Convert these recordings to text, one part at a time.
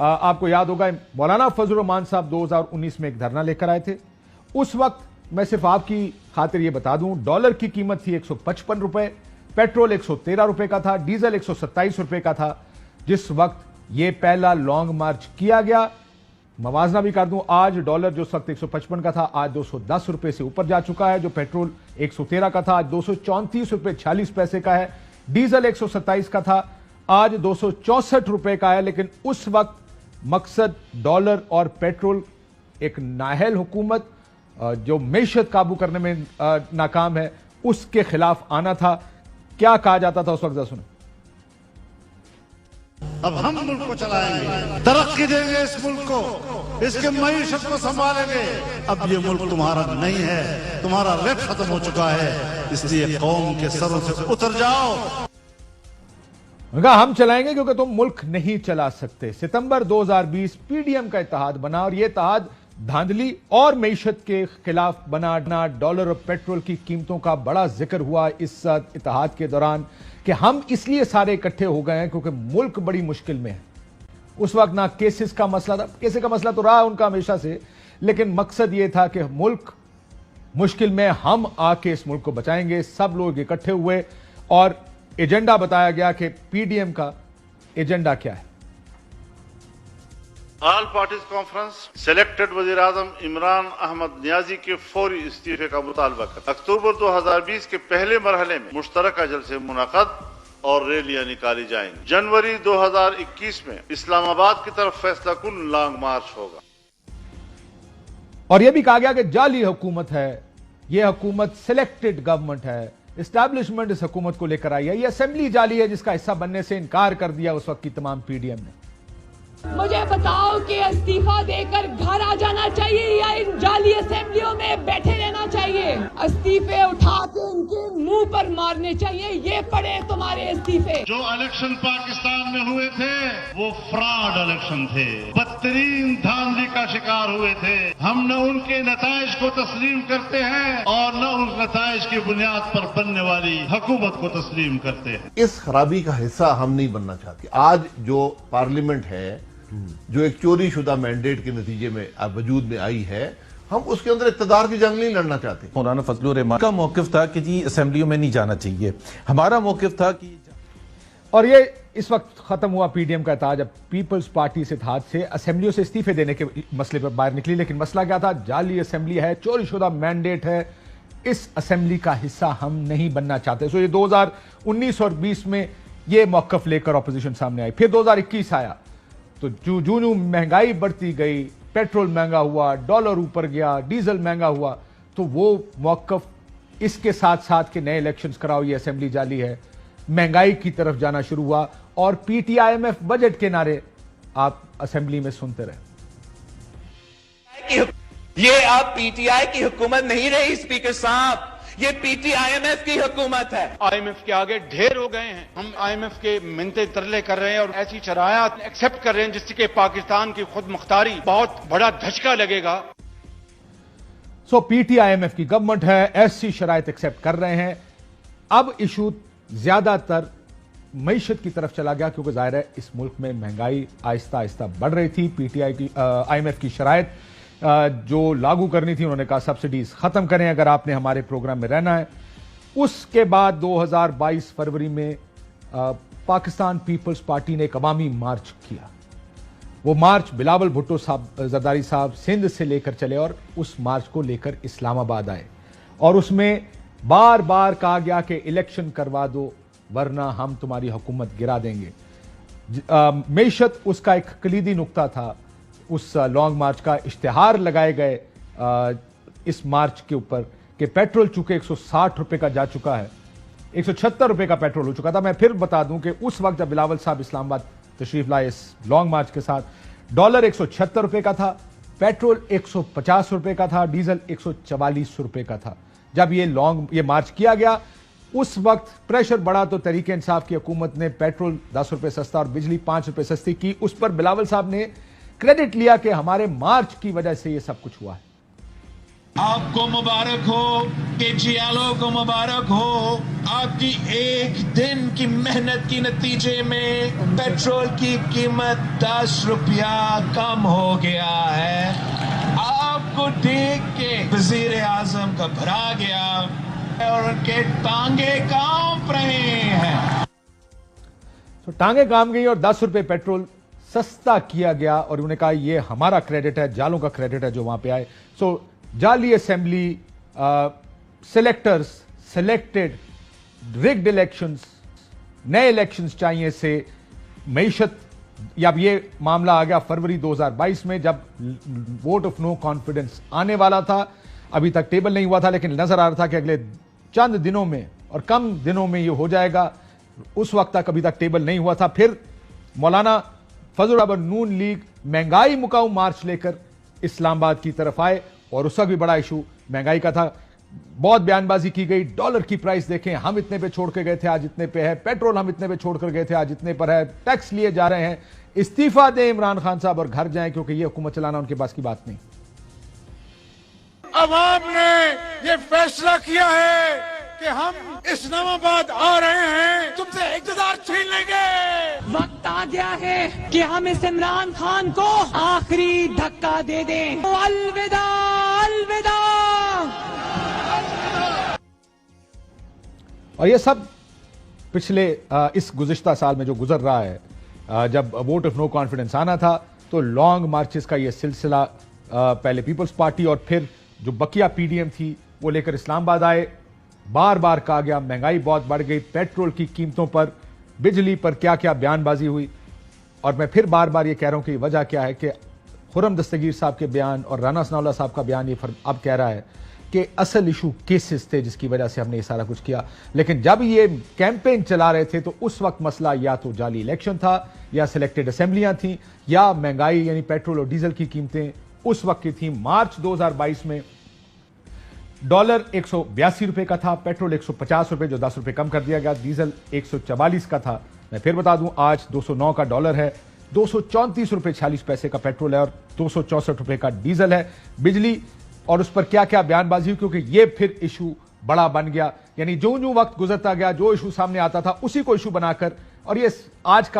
आपको याद होगा मौलाना फजल रहमान साहब 2019 में एक धरना लेकर आए थे। उस वक्त मैं सिर्फ आपकी खातिर यह बता दूं, डॉलर की कीमत थी 155 रुपए, पेट्रोल 113 रुपए का था, डीजल 127 रुपए का था। जिस वक्त यह पहला लॉन्ग मार्च किया गया, मवाजना भी कर दूं, आज डॉलर जो उस वक्त 155 का था आज 210 रुपए से ऊपर जा चुका है। जो पेट्रोल 113 का था आज 234 रुपए 46 पैसे का है। डीजल 127 का था आज 264 रुपए का है। लेकिन उस वक्त मकसद डॉलर और पेट्रोल, एक नाअहल हुकूमत जो मैशत काबू करने में नाकाम है, उसके खिलाफ आना था। क्या कहा जाता था उस वक्त, सुनो। अब हम मुल्क को चलाएंगे, तरक्की देंगे इस मुल्क को, इसके मईशत को संभालेंगे। अब ये मुल्क तुम्हारा नहीं है, तुम्हारा रेट खत्म हो चुका है, इसलिए कौम के सरों से उतर जाओ। हम चलाएंगे क्योंकि तुम मुल्क नहीं चला सकते। सितंबर 2020 पीडीएम का इत्तेहाद बना और यह इत्तेहाद धांधली और मईशत के खिलाफ बना। डॉलर और पेट्रोल की कीमतों का बड़ा जिक्र हुआ इस इत्तेहाद के दौरान कि हम इसलिए सारे इकट्ठे हो गए हैं क्योंकि मुल्क बड़ी मुश्किल में है। उस वक्त ना केसेस का मसला था, केसेस का मसला तो रहा उनका हमेशा से, लेकिन मकसद यह था कि मुल्क मुश्किल में, हम आके इस मुल्क को बचाएंगे। सब लोग इकट्ठे हुए और एजेंडा बताया गया कि पीडीएम का एजेंडा क्या है। ऑल पार्टीज कॉन्फ्रेंस सिलेक्टेड वजीर आजम इमरान अहमद नियाजी के फौरी इस्तीफे का मुतालबा कर अक्टूबर 2020 के पहले मरहले में मुश्तरका जलसे मुनाक़द और रैलियां निकाली जाएंगी। जनवरी 2021 में इस्लामाबाद की तरफ फैसला कुन लॉन्ग मार्च होगा। और यह भी कहा गया कि जाली हुकूमत है, यह हुकूमत सिलेक्टेड गवर्नमेंट है, एस्टैब्लिशमेंट इस हुकूमत को लेकर आई है, यह असेंबली जाली है जिसका हिस्सा बनने से इनकार कर दिया उस वक्त की तमाम पीडीएम ने। मुझे बताओ कि इस्तीफा देकर घर आ जाना चाहिए या इन जाली असेंबलियों में बैठे रहना चाहिए? इस्तीफे उठा के इनके मुंह पर मारने चाहिए। ये पड़े तुम्हारे इस्तीफे। जो इलेक्शन पाकिस्तान में हुए थे वो फ्रॉड इलेक्शन थे, बदतरीन धांधली का शिकार हुए थे। हम न उनके नताइज को तस्लीम करते हैं और न उस नताइज की बुनियाद पर बनने वाली हुकूमत को तस्लीम करते हैं। इस खराबी का हिस्सा हम नहीं बनना चाहते। आज जो पार्लियामेंट है, जो एक चोरी शुदा मैंडेट के नतीजे में वजूद में आई है, हम उसके अंदर इक़्तिदार की जंग नहीं लड़ना चाहते। मौलाना फजल रहमान का मौक़िफ़ था कि जी असेंबलियों में नहीं जाना चाहिए। हमारा मौक़िफ़ था कि, और ये इस वक्त खत्म हुआ पीडीएम का इत्तेहाद जब पीपल्स पार्टी से इत्तेहाद से असेंबलियों से इस्तीफे देने के मसले पर बाहर निकली। लेकिन मसला क्या था? जाली असेंबली है, चोरी शुदा मैंडेट है, इस असेंबली का हिस्सा हम नहीं बनना चाहते। सो ये 2019 और 20 में ये मौक़िफ़ लेकर अपोजिशन सामने आई। फिर 2021 आया तो जो महंगाई बढ़ती गई, पेट्रोल महंगा हुआ, डॉलर ऊपर गया, डीजल महंगा हुआ, तो वो मौक़िफ़ इसके साथ साथ के नए इलेक्शंस कराओ, ये असेंबली जाली है, महंगाई की तरफ जाना शुरू हुआ। और पीटीआईएमएफ बजट के नारे आप असेंबली में सुनते रहे। ये अब पीटीआई की हुकूमत नहीं रही स्पीकर साहब, ये पीटीआईएमएफ की हुकूमत है। आईएमएफ के आगे ढेर हो गए हैं। हम आईएमएफ के मिन्नते तरले कर रहे हैं और ऐसी शरायत एक्सेप्ट कर रहे हैं जिससे कि पाकिस्तान की खुद मुख्तारी बहुत बड़ा धचका लगेगा। सो पीटीआईएमएफ की गवर्नमेंट है, ऐसी शरायत एक्सेप्ट कर रहे हैं। अब इशू ज्यादातर मईशत की तरफ चला गया क्योंकि जाहिर है इस मुल्क में महंगाई आहिस्ता आहिस्ता बढ़ रही थी। पीटीआई की आईएमएफ की शरायत जो लागू करनी थी, उन्होंने कहा सब्सिडीज खत्म करें अगर आपने हमारे प्रोग्राम में रहना है। उसके बाद 2022 फरवरी में पाकिस्तान पीपल्स पार्टी ने एक अवामी मार्च किया। वो मार्च बिलावल भुट्टो साहब, जरदारी साहब सिंध से लेकर चले और उस मार्च को लेकर इस्लामाबाद आए और उसमें बार बार कहा गया कि इलेक्शन करवा दो वरना हम तुम्हारी हुकूमत गिरा देंगे। मैशत उसका एक कलीदी नुक्ता था। उस लॉन्ग मार्च का इश्तिहार लगाए गए इस मार्च के ऊपर कि पेट्रोल चूंकि 160 रुपए का जा चुका है, 176 रुपए का पेट्रोल हो चुका था। मैं फिर बता दूं कि उस वक्त जब बिलावल साहब इस्लामाबाद तशरीफ लाए इस लॉन्ग मार्च के साथ, डॉलर 176 रुपए का था, पेट्रोल 150 रुपए का था, डीजल 144 रुपए का था। जब ये मार्च किया गया उस वक्त प्रेशर बढ़ा तो तहरीक इंसाफ की हुकूमत ने पेट्रोल 10 रुपए सस्ता और बिजली 5 रुपए सस्ती की। उस पर बिलावल साहब ने क्रेडिट लिया कि हमारे मार्च की वजह से यह सब कुछ हुआ है। आपको मुबारक हो, केजीएलओ को मुबारक हो। आपकी एक दिन की मेहनत के नतीजे में पेट्रोल की कीमत 10 रुपया कम हो गया है। आपको देख के वजीर आजम का भरा गया और उनके टांगे कांप रहे हैं। तो टांगे काम गई और 10 रुपए पेट्रोल सस्ता किया गया और उन्होंने कहा ये हमारा क्रेडिट है, जालों का क्रेडिट है जो वहां पे आए। सो जाली assembly, selectors, selected, rigged elections, नए इलेक्शंस चाहिए से मईशत, अब ये मामला आ गया फरवरी 2022 में जब वोट ऑफ नो कॉन्फिडेंस आने वाला था। अभी तक टेबल नहीं हुआ था लेकिन नजर आ रहा था कि अगले चंद दिनों में और कम दिनों में ये हो जाएगा। उस वक्त तक अभी तक टेबल नहीं हुआ था। फिर मौलाना फजल रहमान नून लीग महंगाई मुकाऊ मार्च लेकर इस्लामाबाद की तरफ आए और उस वक्त भी बड़ा इशू महंगाई का था। बहुत बयानबाजी की गई, डॉलर की प्राइस देखें, हम इतने पे छोड़ के गए थे आज इतने पे है, पेट्रोल हम इतने पे छोड़ कर गए थे आज इतने पर है, टैक्स लिए जा रहे हैं, इस्तीफा दें इमरान खान साहब और घर जाएं क्योंकि ये हुकूमत चलाना उनके पास की बात नहीं। अवाम ने ये फैसला किया है कि हम इस्लामाबाद आ रहे हैं, तुमसे इक़्तिदार छीन लेंगे। वक्त आ गया है कि हम इस इमरान खान को आखिरी धक्का दे दें। अलविदा, अलविदा। और ये सब पिछले इस गुज़िश्ता साल में जो गुजर रहा है, जब वोट ऑफ नो कॉन्फिडेंस आना था तो लॉन्ग मार्चेस का ये सिलसिला, पहले पीपल्स पार्टी और फिर जो बकिया पीडीएम थी वो लेकर इस्लामाबाद आए। बार बार कहा गया महंगाई बहुत बढ़ गई, पेट्रोल की कीमतों पर, बिजली पर क्या क्या बयानबाजी हुई। और मैं फिर बार बार ये कह रहा हूं कि वजह क्या है कि खुर्रम दस्तगीर साहब के बयान और राना सनाउल्लाह साहब का बयान ये अब कह रहा है कि असल इशू केसेस थे जिसकी वजह से हमने ये सारा कुछ किया। लेकिन जब ये कैंपेन चला रहे थे तो उस वक्त मसला या तो जाली इलेक्शन था या सिलेक्टेड असेंबलियां थी या महंगाई यानी पेट्रोल और डीजल की कीमतें उस वक्त की थी। मार्च 2022 में डॉलर 182 रुपए का था, पेट्रोल 150 रुपए जो 10 रुपए कम कर दिया गया, डीजल 144 का था। मैं फिर बता दूं आज 209 का डॉलर है, 234 रुपए 46 पैसे का पेट्रोल है और 264 रुपए का डीजल है। बिजली और उस पर क्या क्या बयानबाजी हुई क्योंकि ये फिर इशू बड़ा बन गया। यानी जो जो वक्त गुजरता गया जो इशू सामने आता था उसी को इशू बनाकर, और ये आज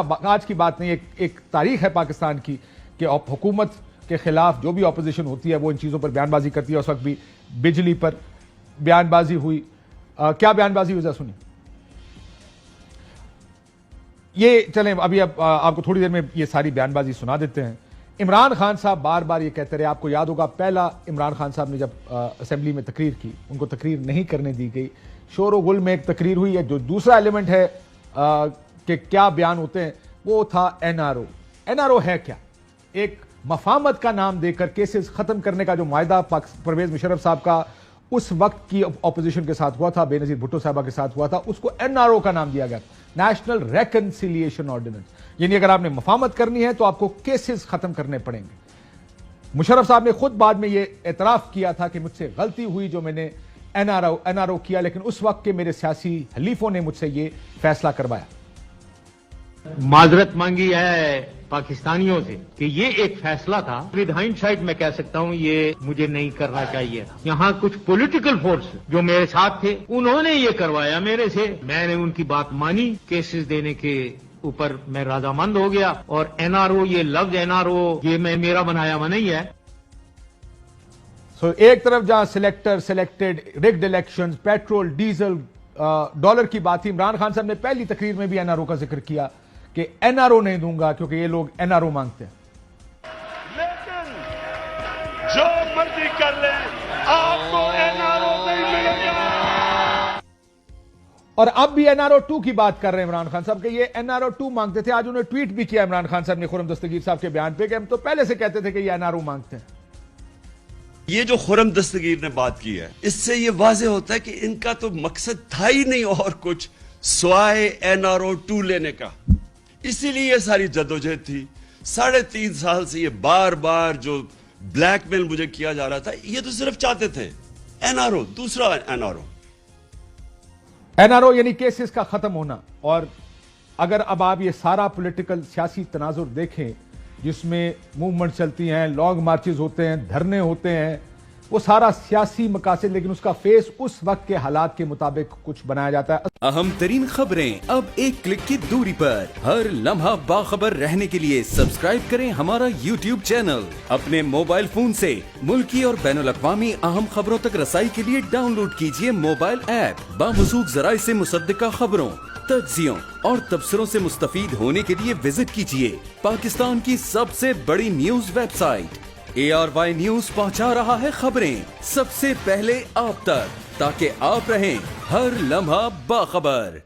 की बात नहीं, एक तारीख है पाकिस्तान की कि हुकूमत के खिलाफ जो भी ऑपोजिशन होती है वो इन चीजों पर बयानबाजी करती है। उस वक्त भी बिजली पर बयानबाजी हुई। क्या बयानबाजी हुई जरा सुनिए। ये चलें अभी आपको थोड़ी देर में ये सारी बयानबाजी सुना देते हैं। इमरान खान साहब बार बार ये कहते रहे, आपको याद होगा पहला इमरान खान साहब ने जब असेंबली में तकरीर की उनको तकरीर नहीं करने दी गई, शोर व गुल में एक तकरीर हुई है। जो दूसरा एलिमेंट है कि क्या बयान होते हैं वो था एनआरओ। एनआरओ है क्या? एक मफामत का नाम देकर केसेस खत्म करने का जो मायदा परवेज मुशर्रफ साहब का उस वक्त की ऑपोजिशन के साथ हुआ था, बेनजीर भुट्टो साहबा के साथ हुआ था, उसको एनआरओ का नाम दिया गया, नेशनल रेकन्सिलिएशन ऑर्डिनेंस। यानी अगर आपने मफामत करनी है तो आपको केसेस खत्म करने पड़ेंगे। मुशर्रफ साहब ने खुद बाद में यह एतराफ किया था कि मुझसे गलती हुई जो मैंने एनआरओ किया, लेकिन उस वक्त के मेरे सियासी हलीफों ने मुझसे यह फैसला करवाया। माजरत मांगी है पाकिस्तानियों से कि ये एक फैसला था, विद हाइंडसाइट मैं कह सकता हूँ ये मुझे नहीं करना चाहिए था। यहाँ कुछ पॉलिटिकल फोर्स जो मेरे साथ थे उन्होंने ये करवाया मेरे से, मैंने उनकी बात मानी, केसेस देने के ऊपर मैं राजामंद हो गया। और एनआरओ, ये लफ्ज एनआरओ ये मेरा बनाया हुआ नहीं है। एक तरफ जहां selected, rigged elections, petrol, diesel, dollar की बात थी, इमरान खान साहब ने पहली तकरीर में भी एनआरओ का जिक्र किया कि एनआरओ नहीं दूंगा क्योंकि ये लोग एनआरओ मांगते हैं। लेकिन जो मर्जी कर ले आपको एनआरओ नहीं मिलेगा। और अब भी एनआरओ 2 की बात कर रहे हैं इमरान खान साहब कि ये एनआरओ 2 मांगते थे। आज उन्होंने ट्वीट भी किया इमरान खान साहब ने खुर्रम दस्तगीर साहब के बयान पे कि हम तो पहले से कहते थे कि ये एनआरओ मांगते हैं। ये जो खुर्रम दस्तगीर ने बात की है इससे ये वाजे होता है कि इनका तो मकसद था ही नहीं और कुछ स्वाय एनआरओ 2 लेने का। इसीलिए ये सारी जद्दोजहद थी। 3.5 साल से ये बार बार जो ब्लैकमेल मुझे किया जा रहा था, ये तो सिर्फ चाहते थे एनआरओ, दूसरा एनआरओ यानी केसेस का खत्म होना। और अगर अब आप ये सारा पॉलिटिकल सियासी तनाजुर देखें जिसमें मूवमेंट चलती हैं, लॉन्ग मार्चेस होते हैं, धरने होते हैं, वो सारा सियासी मकासद, लेकिन उसका फेस उस वक्त के हालात के मुताबिक कुछ बनाया जाता है। अहम तरीन खबरें अब एक क्लिक की दूरी पर। हर लम्हा बाखबर रहने के लिए सब्सक्राइब करें हमारा YouTube चैनल। अपने मोबाइल फोन से मुल्की और बैनुल-अक़वामी अहम खबरों तक रसाई के लिए डाउनलोड कीजिए मोबाइल ऐप। बामसूख ज़राए से मुसद्दिका खबरों, तज्ज़ियों और तबसरों से मुस्तफीद होने के लिए विजिट कीजिए पाकिस्तान की सबसे बड़ी न्यूज वेबसाइट। ARY न्यूज पहुंचा रहा है खबरें सबसे पहले आप तक, ताकि आप रहें हर लम्हा बाखबर।